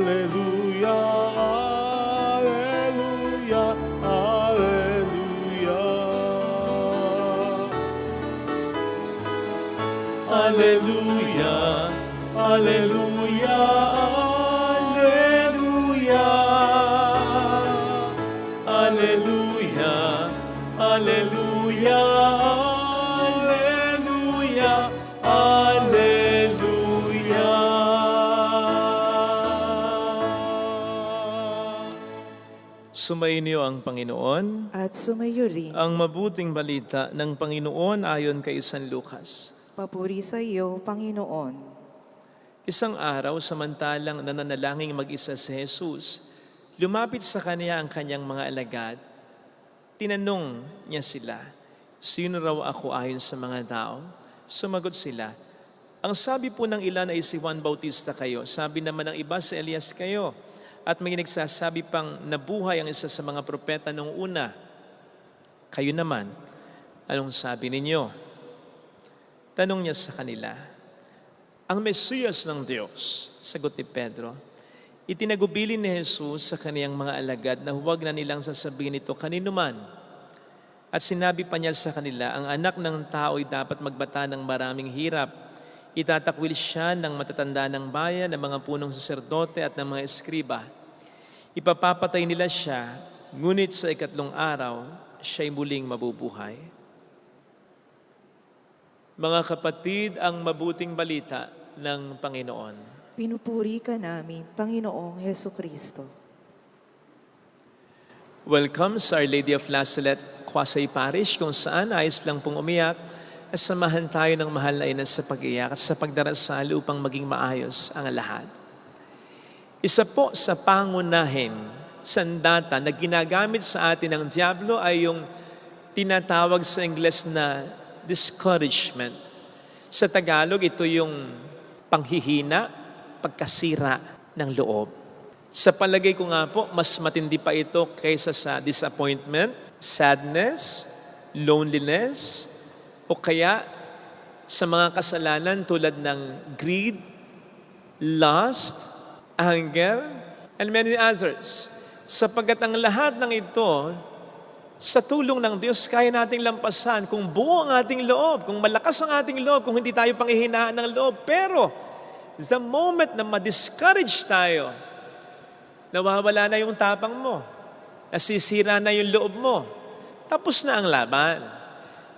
Alleluia, alleluia, alleluia, alleluia, alleluia, alleluia, alleluia. Sumainyo ang Panginoon At sumayo rin. ang mabuting balita ng Panginoon ayon kay San Lucas. Papuri sa iyo, Panginoon. Isang araw, samantalang nananalangin mag-isa si Jesus, lumapit sa kanya ang kanyang mga alagad. Tinanong niya sila, "Sino raw ako ayon sa mga tao?" Sumagot sila, "Ang sabi po ng ilan ay si Juan Bautista kayo, sabi naman ng iba si Elias kayo, at may nagsasabi pang nabuhay ang isa sa mga propeta noong una. Kayo naman, anong sabi ninyo?" Tanong niya sa kanila, "Ang Mesiyas ng Diyos," sagot ni Pedro. Itinagubilin ni Jesus sa kaniyang mga alagad na huwag na nilang sasabihin ito kanino man. At sinabi pa niya sa kanila, ang anak ng tao ay dapat magbata ng maraming hirap. Itatakwil siya ng matatanda ng bayan, ng mga punong saserdote at ng mga eskriba. Ipapapatay nila siya, ngunit sa ikatlong araw, siya'y muling mabubuhay. Mga kapatid, ang mabuting balita ng Panginoon. Pinupuri ka namin, Panginoong Heso Kristo. Welcome sa Our Lady of La Salette, Quasay Parish, kung saan ayos lang pong umiyak at samahan tayo ng mahal na ina sa pag-iyak at sa pagdarasal upang maging maayos ang lahat. Isa po sa pangunahin sandata na ginagamit sa atin ng Diablo ay yung tinatawag sa Ingles na discouragement. Sa Tagalog, ito yung panghihina, pagkasira ng loob. Sa palagay ko nga po, mas matindi pa ito kaysa sa disappointment, sadness, loneliness, o kaya sa mga kasalanan tulad ng greed, lust, anger, and many others. Sapagkat ang lahat ng ito, sa tulong ng Diyos, kaya nating lampasan kung buo ang ating loob, kung malakas ang ating loob, kung hindi tayo panghihinaan ng loob. Pero, the moment na ma-discourage tayo, nawawala na yung tapang mo, nasisira na yung loob mo, tapos na ang laban.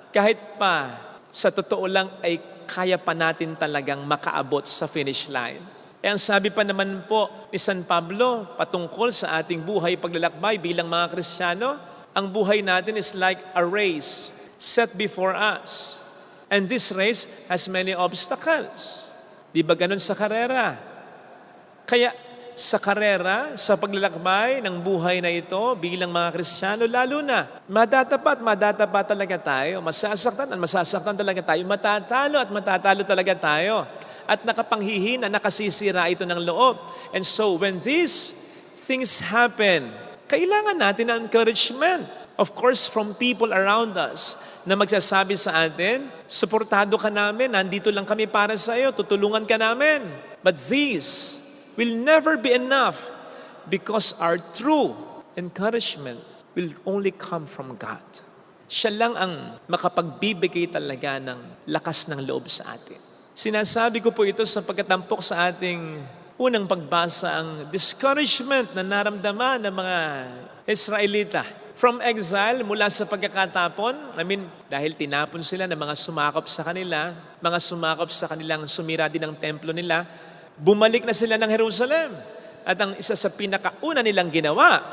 Kahit pa, sa totoo lang ay kaya pa natin talagang makaabot sa finish line. Eh ang sabi pa naman po ni San Pablo, patungkol sa ating buhay paglalakbay bilang mga Kristiyano, ang buhay natin is like a race set before us. And this race has many obstacles. Di ba ganun sa karera? Kaya sa karera, sa paglalakbay ng buhay na ito bilang mga Kristiyano, lalo na, madatapat talaga tayo. Masasaktan talaga tayo. Matatalo at matatalo talaga tayo. At nakapanghihina, nakasisira ito ng loob. And so when these things happen, kailangan natin ng encouragement. Of course, from people around us na magsasabi sa atin, suportado ka namin, nandito lang kami para sa iyo, tutulungan ka namin. But these will never be enough because our true encouragement will only come from God. Siya lang ang makapagbibigay talaga ng lakas ng loob sa atin. Sinasabi ko po ito sa pagkatampok sa ating unang pagbasa, ang discouragement na naramdaman ng mga Israelita. From exile, mula sa pagkakatapon, dahil tinapon sila ng mga sumakop sa kanila, mga sumakop sa kanilang sumira din ng templo nila, bumalik na sila ng Jerusalem. At ang isa sa pinakauna nilang ginawa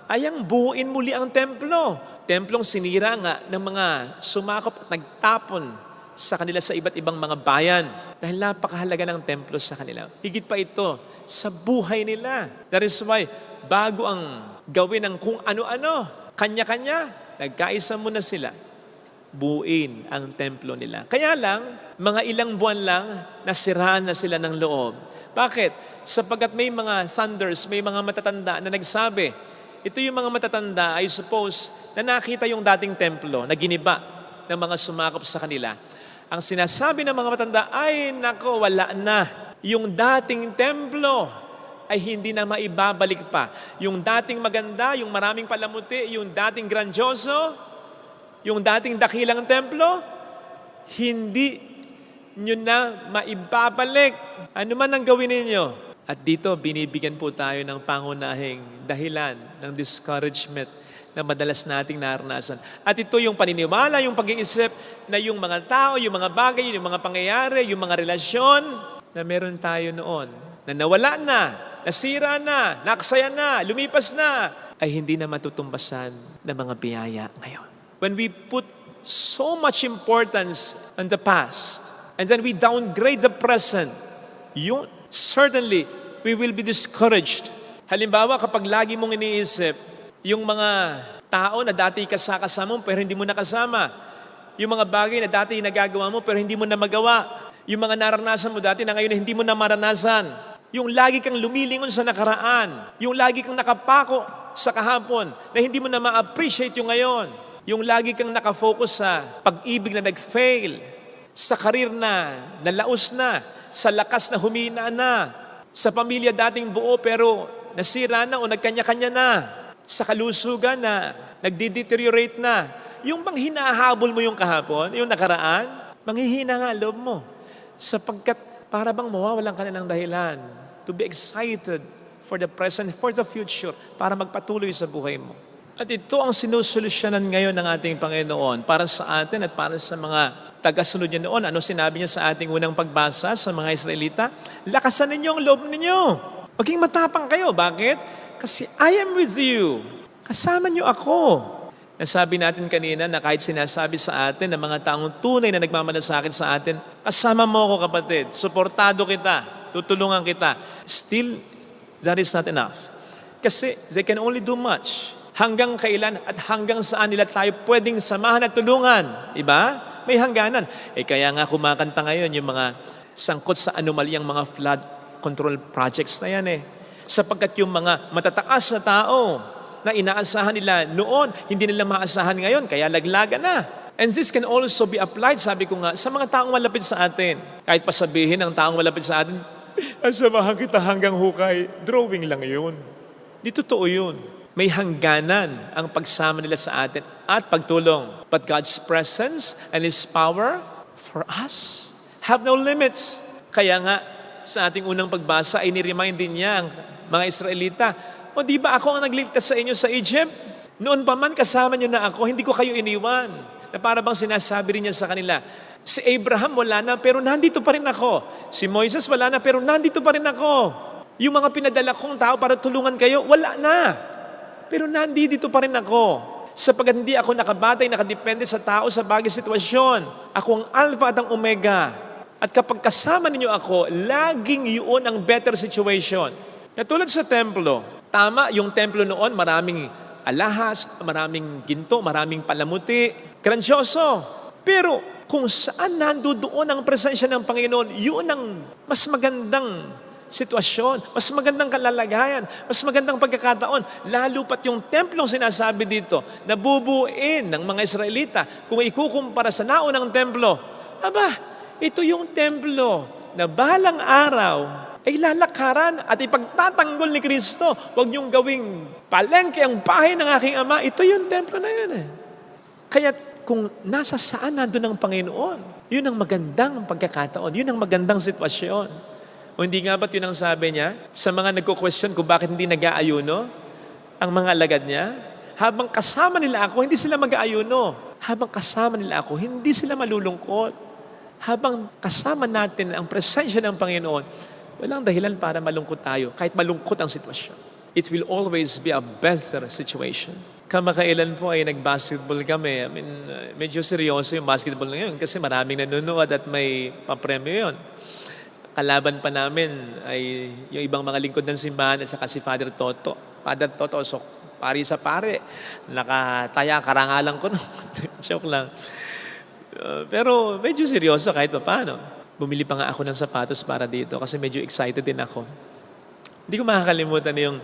ay ang buuin muli ang templo. Templong sinira nga ng mga sumakop at nagtapon sa kanila sa iba't ibang mga bayan. Dahil napakahalaga ng templo sa kanila. Higit pa ito sa buhay nila. That is why, bago ang gawin ng kung ano-ano, kanya-kanya, nagkaisa muna sila. Buuin ang templo nila. Kaya lang, mga ilang buwan lang, nasiraan na sila ng loob. Bakit? Sapagkat may mga thunders, may mga matatanda na nagsabi, ito yung mga matatanda, I suppose, na nakita yung dating templo na giniba ng mga sumakop sa kanila. Ang sinasabi ng mga matanda, ay nako, wala na. Yung dating templo ay hindi na maibabalik pa. Yung dating maganda, yung maraming palamuti, yung dating grandioso, yung dating dakilang templo, hindi nyo na maibabalik. Ano man ang gawin ninyo. At dito, binibigyan po tayo ng pangunahing dahilan ng discouragement na madalas nating naranasan. At ito yung paniniwala, yung pag-iisip na yung mga tao, yung mga bagay, yung mga pangyayari, yung mga relasyon na meron tayo noon, na nawala na, nasira na, naksaya na, lumipas na, ay hindi na matutumbasan ng mga biyaya ngayon. When we put so much importance on the past, and then we downgrade the present, yun, certainly, we will be discouraged. Halimbawa, kapag lagi mong iniisip, yung mga tao na dati kasama mo pero hindi mo nakasama, yung mga bagay na dati nagagawa mo pero hindi mo na magawa, yung mga naranasan mo dati na ngayon hindi mo na maranasan, yung lagi kang lumilingon sa nakaraan, yung lagi kang nakapako sa kahapon na hindi mo na ma-appreciate yung ngayon, yung lagi kang nakafocus sa pag-ibig na nag-fail, sa karir na nalaos na, sa lakas na humina na, sa pamilya dating buo pero nasira na o nagkanya-kanya na, sa kalusugan na nagdi-deteriorate na. Yung bang hinahabol mo yung kahapon, yung nakaraan, manghihina nga loob mo. Sapagkat para bang mawawalan ka na ng dahilan to be excited for the present, for the future, para magpatuloy sa buhay mo. At ito ang sinusolusyonan ngayon ng ating Panginoon para sa atin at para sa mga tagasunod niya noon. Ano sinabi niya sa ating unang pagbasa sa mga Israelita? Lakasan ninyo ang loob ninyo. Maging matapang kayo. Bakit? Kasi I am with you. Kasama niyo ako. Nasabi natin kanina na kahit sinasabi sa atin ng mga taong tunay na nagmamalasakit sa atin, kasama mo ako kapatid, suportado kita, tutulungan kita. Still, that is not enough. Kasi they can only do much. Hanggang kailan at hanggang saan nila tayo pwedeng samahan at tulungan. Diba? May hangganan. Kaya nga kumakanta ngayon yung mga sangkot sa anomalyang mga flood control projects na yan Sapagkat yung mga matataas na tao na inaasahan nila noon, hindi nila maasahan ngayon, kaya laglagan na. And this can also be applied, sabi ko nga, sa mga taong malapit sa atin. Kahit pa sabihin ng taong malapit sa atin, asamahan kita hanggang hukay, drawing lang yun. Di totoo yun. May hangganan ang pagsama nila sa atin at pagtulong. But God's presence and His power for us have no limits. Kaya nga, sa ating unang pagbasa ay ni-remind din niya ang mga Israelita, o di ba ako ang nagligtas sa inyo sa Egypt? Noon pa man kasama niyo na ako, hindi ko kayo iniwan. Na para bang sinasabi rin niya sa kanila, si Abraham wala na pero nandito pa rin ako. Si Moises wala na pero nandito pa rin ako. Yung mga pinadala kong tao para tulungan kayo, wala na. Pero nandito pa rin ako. Sapagkat hindi ako nakabatay, nakadepende sa tao sa bagay sitwasyon. Ako ang Alpha at ang Omega. At kapag kasama ninyo ako, laging yun ang better situation. Katulad sa templo, tama, yung templo noon, maraming alahas, maraming ginto, maraming palamuti, grandioso. Pero kung saan nandoon ang presensya ng Panginoon, yun ang mas magandang sitwasyon, mas magandang kalalagayan, mas magandang pagkakataon. Lalo pat yung templong sinasabi dito, nabubuin ng mga Israelita, kung ikukumpara sa naunang templo, ito yung templo na balang araw ay lalakaran at ipagtatanggol ni Kristo. Huwag niyong gawing palengke ang bahay ng aking Ama. Ito yung templo na yun Kaya kung nasa saan nandun ang Panginoon, yun ang magandang pagkakataon, yun ang magandang sitwasyon. O hindi nga ba't yun ang sabi niya sa mga nagko-question kung bakit hindi nag-aayuno ang mga alagad niya? Habang kasama nila ako, hindi sila mag-aayuno. Habang kasama nila ako, hindi sila malulungkot. Habang kasama natin ang presensya ng Panginoon, walang dahilan para malungkot tayo, kahit malungkot ang sitwasyon. It will always be a better situation. Kamakailan po ay nag-basketball kami. Medyo seryoso yung basketball na yun kasi maraming nanonood at may papremyo yun. Kalaban pa namin ay yung ibang mga lingkod ng simbahan at saka si Father Toto. Father Toto, so pari sa pare. Nakataya, karangalan ko. Joke lang. Pero medyo seryoso kahit pa paano. Bumili pa nga ako ng sapatos para dito kasi medyo excited din ako. Hindi ko makakalimutan yung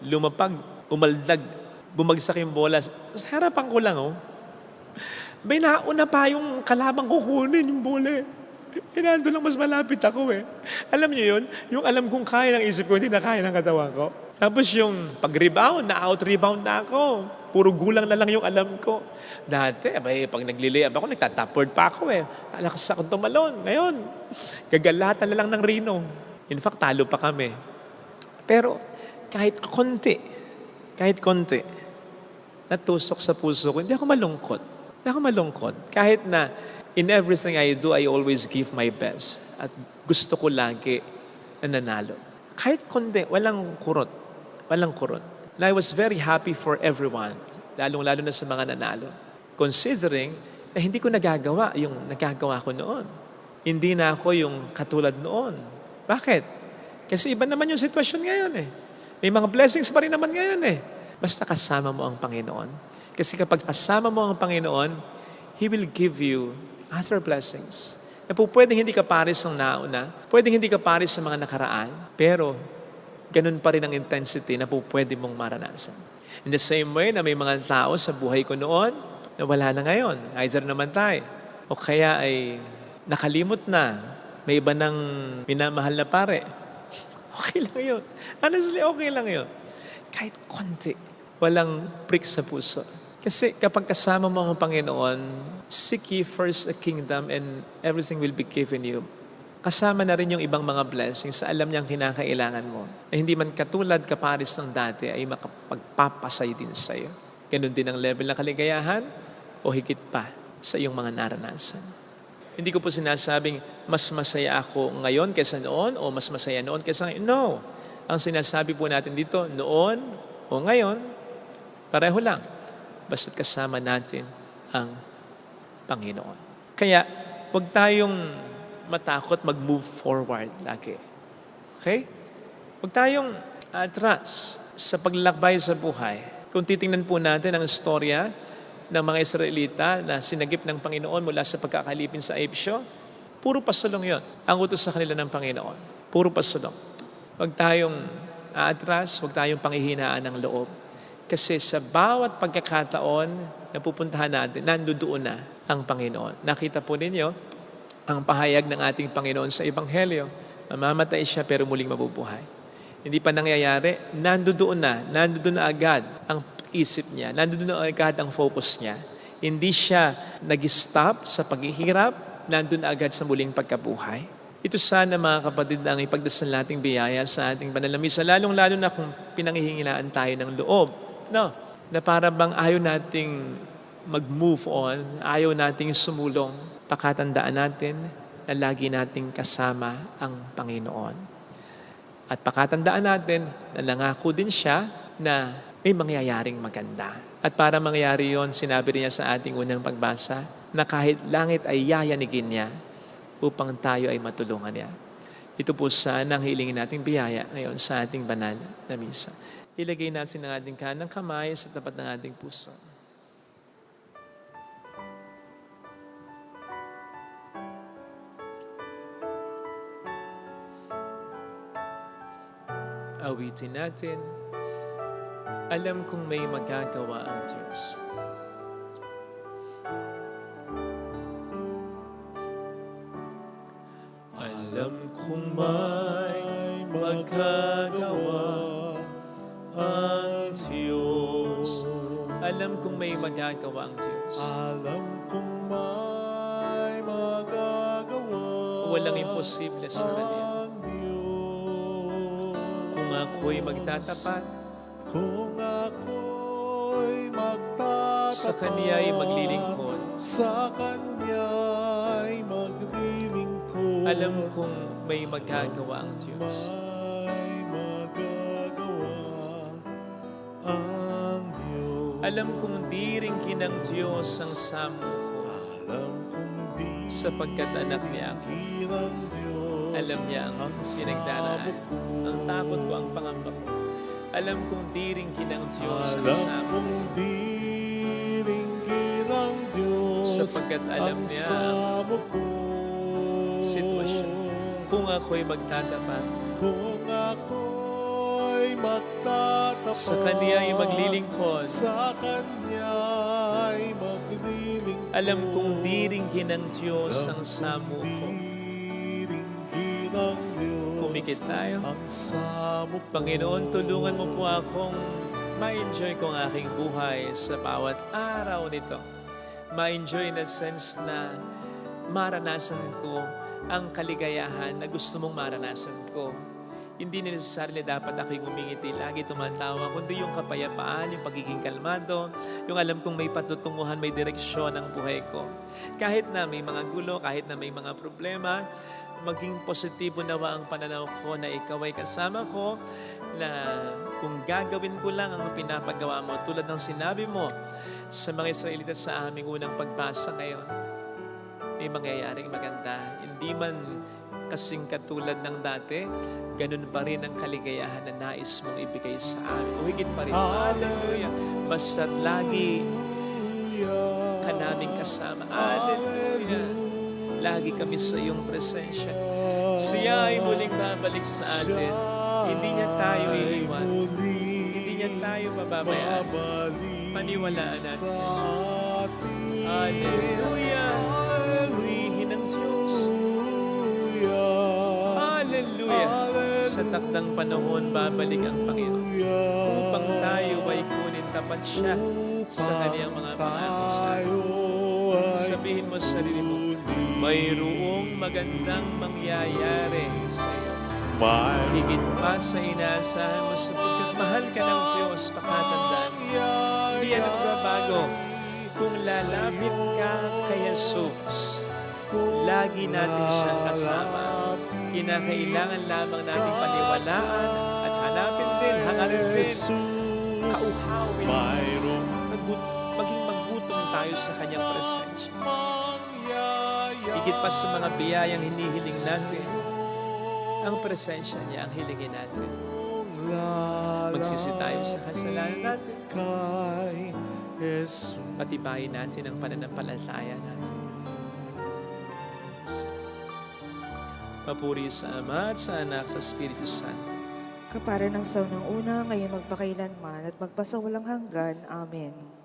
lumapag, umaldag, bumagsak yung bola. Sa harapan ko lang, May nauna pa yung kalabang kukunin yung bola. Nando lang mas malapit ako eh. Alam niyo yun? Yung alam kong kaya ng isip ko, hindi na kaya ng katawan ko. Tapos yung pag-rebound, na-out-rebound na ako. Puro gulang na lang yung alam ko. Dati, pag nagli-layup ako, nagtatapward pa ako eh. Talakas ako tumalon. Ngayon, gagalatan na lang ng Rino. In fact, talo pa kami. Pero kahit konti, natusok sa puso ko, hindi ako malungkot. Kahit na in everything I do, I always give my best. At gusto ko lagi na nanalo. Kahit konti, walang kurot. And I was very happy for everyone, lalong-lalo na sa mga nanalo. Considering na hindi ko nagagawa yung nagagawa ko noon. Hindi na ako yung katulad noon. Bakit? Kasi iba naman yung sitwasyon ngayon eh. May mga blessings pa rin naman ngayon eh. Basta kasama mo ang Panginoon. Kasi kapag kasama mo ang Panginoon, He will give you other blessings. Na po pwedeng hindi ka pares ng nauna, pwedeng hindi ka pares sa mga nakaraan, pero ganun pa rin ang intensity na po pwede mong maranasan. In the same way na may mga tao sa buhay ko noon na wala na ngayon, either namatay, o kaya ay nakalimot na, may iba ng minamahal na pare. Okay lang yun. Honestly, okay lang yun. Kahit konti, walang prick sa puso. Kasi kapag kasama mo ang Panginoon, seek ye first the kingdom and everything will be given you. Kasama na rin yung ibang mga blessings sa alam niyang kinakailangan mo. Na hindi man katulad kaparis ng dati ay makapagpapasay din sa iyo. Ganun din ang level ng kaligayahan o higit pa sa iyong mga naranasan. Hindi ko po sinasabing mas masaya ako ngayon kaysa noon o mas masaya noon kaysa ngayon. No. Ang sinasabi po natin dito, noon o ngayon, pareho lang. Basta't kasama natin ang Panginoon. Kaya, huwag tayong matakot mag-move forward lagi. Okay? Huwag tayong atras sa paglalakbay sa buhay. Kung titingnan po natin ang istorya ng mga Israelita na sinagip ng Panginoon mula sa pagkakalipin sa Egypto, puro pasulong yon ang utos sa kanila ng Panginoon. Puro pasulong. Huwag tayong atras, huwag tayong panghihinaan ng loob. Kasi sa bawat pagkakataon na pupuntahan natin, nandoon na ang Panginoon. Nakita po ninyo, ang pahayag ng ating Panginoon sa Ebanghelyo, mamamatay siya pero muling mabubuhay. Hindi pa nangyayari, nandoon na agad ang isip niya, nandoon na agad ang focus niya. Hindi siya nag-stop sa paghihirap, nandoon na agad sa muling pagkabuhay. Ito sana mga kapatid ang ipagdasal nating biyaya sa ating banal na misa, lalong-lalo na kung pinanghihingilaan tayo ng loob. No, na para bang ayaw nating mag-move on, ayaw nating sumulong, pakatandaan natin na lagi nating kasama ang Panginoon. At pakatandaan natin na nangako din siya na may mangyayaring maganda. At para mangyari yon, sinabi niya sa ating unang pagbasa na kahit langit ay yayanigin niya upang tayo ay matulungan niya. Ito po sana ang hilingin nating biyaya ngayon sa ating banal na misa. Ilagay natin ang ating kanang kamay sa tapat ng ating puso. Awitin natin, alam kong may magagawa ang Diyos. Alam kong may magagawa ang Diyos. Alam kong may magagawa ang Diyos. Alam kong may magagawa. Walang imposible sa Kanya. Kung ako'y magtatapat, Kung ako'y magtatapat, sa Kanya'y maglilingkod, sa Kanya'y maglilingkod, alam kong may magagawa ang Diyos. may magagawa ang Diyos. Alam kong di rin kinang Diyos ang samo ko, Alam kong di sapagkat anak niya ako. kinang Diyos Alam niya ang pinagdaraan, ang takot ko, ang pangamba ko. Alam kong di rin kinang Diyos ang Alam samo kong di rin kinang Diyos sapagkat alam ang niya samo ko. sitwasyon. Kung ako'y magtatapat, Kung ako'y magtatapat, sa Kanya'y maglilingkod, sa Kanya'y maglilingkod, alam kong di rin kinang Diyos ang alam samo kong ko. di Tumingin tayo. ang samot ko. Panginoon, tulungan mo po akong ma-enjoy ko ang aking buhay sa bawat araw nito. Ma-enjoy in the sense na maranasan ko ang kaligayahan na gusto mong maranasan ko. Hindi necessarily dapat ako'y ngumingiti, lagi tumatawa, kundi yung kapayapaan, yung pagiging kalmado, yung alam kong may patutunguhan, may direksyon ang buhay ko. Kahit na may mga gulo, kahit na may mga problema, maging positibo nawa ang pananaw ko na ikaw ay kasama ko, na kung gagawin ko lang ang pinapagawa mo, tulad ng sinabi mo sa mga Israelita sa aming unang pagbasa ngayon, may mangyayaring maganda. Hindi man kasing katulad ng dati, ganun pa rin ang kaligayahan na nais mong ibigay sa amin. O higit pa rin. Hallelujah. Basta't lagi ka naming kasama. Hallelujah. Lagi kami sa iyong presensya. Siya ay muling babalik sa atin. Hindi niya tayo iiwan. Hindi niya tayo pababayaan. Paniwalaan natin. Hallelujah. Purihin ang Diyos. Hallelujah. Sa takdang panahon, babalik ang Panginoon. Upang tayo ay kunin tapat siya sa kaniyang mga pangako sa atin. Sabihin mo sa sarili mo, mayroong magandang mangyayari sa iyo. Higit pa sa inaasahan mo sapagkat mahal ka ng Diyos, pakatandaan. Hindi yan ang babago. Kung lalapit ka kay Jesus, lagi natin siyang kasama. Kinakailangan lamang nating paniwalaan at hanapin din, hangarin din, kauhawin, maging magutom tayo sa kanyang presensya. Higit pa sa mga biyayang hinihiling natin, ang presensya niya ang hilingin natin. Magsisi tayo sa kasalanan natin. Patibayin natin ang pananampalataya natin. Papuri sa Ama at sa Anak sa Espiritu Santo. Kapara ng saunang una, ngayon magpakailanman at magpasawalang hanggan. Amen.